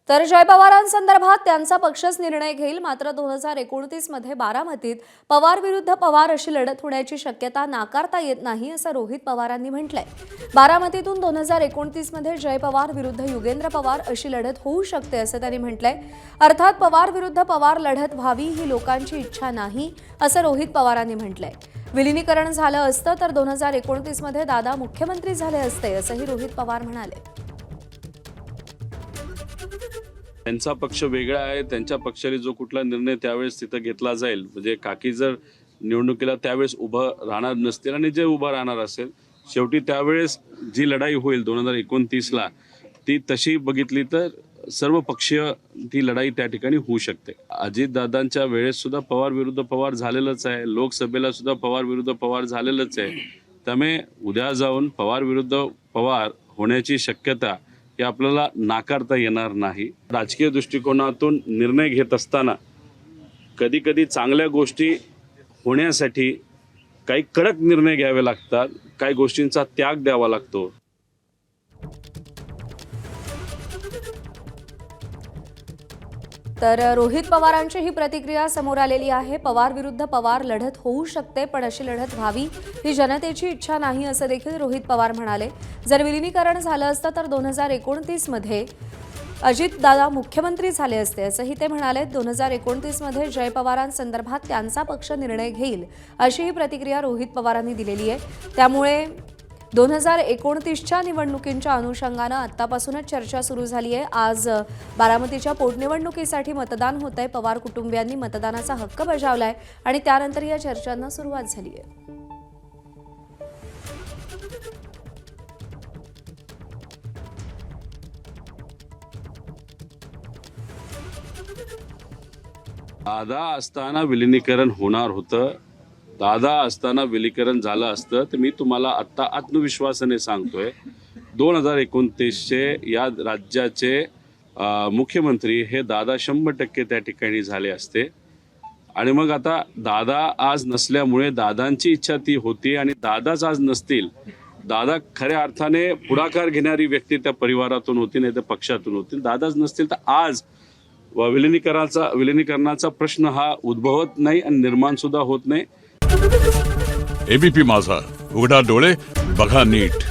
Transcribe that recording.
तर जय पवारांसंदर्भात त्यांचा पक्षच निर्णय घेईल। मात्र 2029 मध्ये बारामतीत पवार विरुद्ध पवार अशी लढत होण्याची शक्यता नाकारता येत नाही असं रोहित पवारांनी म्हटलंय। बारामतीतून 2029 मध्ये जय पवार विरुद्ध युगेंद्र पवार अशी लढत होऊ शकते असं त्यांनी म्हटलंय। अर्थात पवार विरुद्ध पवार लढत व्हावी ही लोकांची इच्छा नाही असं रोहित पवारांनी म्हटलंय। विलीनीकरण झालं असतं तर 2029 मध्ये दादा मुख्यमंत्री झाले असते असंही रोहित पवार म्हणाले। त्यांचा पक्ष वेगळा आहे। त्यांच्या पक्षाने जो कुठला निर्णय त्यावेळेस तिथं घेतला जाईल, म्हणजे काकी जर निवडणुकीला त्यावेळेस उभं राहणार नसतील आणि जे उभं राहणार असेल, शेवटी त्यावेळेस जी लढाई होईल 2029ला ती तशी बघितली तर सर्व पक्षीय ती लढाई त्या ठिकाणी होऊ शकते। अजितदादांच्या वेळेस सुद्धा पवार विरुद्ध पवार झालेलंच आहे, लोकसभेला सुद्धा पवार विरुद्ध पवार झालेलंच आहे। त्यामुळे उद्या जाऊन पवार विरुद्ध पवार होण्याची शक्यता हे आपल्याला नाकारता येणार नाही। राजकीय दृष्टिकोनातून निर्णय घेत असताना कधी कधी चांगल्या गोष्टी होण्यासाठी काही कडक निर्णय घ्यावे लागतात, काही गोष्टींचा त्याग द्यावा लागतो। तर रोहित पवारांची ही प्रतिक्रिया समोर आलेली आहे। पवार विरुद्ध पवार लढत होऊ शकते, पण अशी लढत व्हावी ही जनतेची इच्छा नाही असं देखील रोहित पवार म्हणाले। जर विलीनीकरण झालं असतं तर 2029 मध्ये अजितदादा मुख्यमंत्री झाले असते असंही ते म्हणाले। 2029 मध्ये जय पवारांसंदर्भात त्यांचा पक्ष निर्णय घेईल अशी ही प्रतिक्रिया रोहित पवारांनी दिलेली आहे। त्यामुळे 2029च्या निवडणुकींच्या अनुषंगानं आत्तापासूनच चर्चा सुरू झाली आहे। आज बारामतीच्या पोटनिवडणुकीसाठी मतदान होत आहे। पवार कुटुंबियांनी मतदानाचा हक्क बजावलाय आणि त्यानंतर या चर्चांना सुरुवात झाली आहे। दादा असताना विलीनीकरण होणार होतं, दादा असताना विलीनीकरण झालं असतं तर मी तुम्हाला आत्ता आत्मविश्वासाने सांगतोय 2029चे या राज्याचे मुख्यमंत्री हे दादा 100% त्या ठिकाणी झाले असते। आणि मग आता दादा आज नसल्यामुळे दादांची इच्छा ती होती आणि दादाच आज नसतील, दादा खऱ्या अर्थाने पुढाकार घेणारी व्यक्ती त्या परिवारातून होती, नाही तर पक्षातून होती, दादाच नसतील तर आज विलीनीकरणाचा प्रश्न हा उद्भवत नाही आणि निर्माण सुद्धा होत नाही। एबीपी माझा, उघडा डोळे बघा नीट।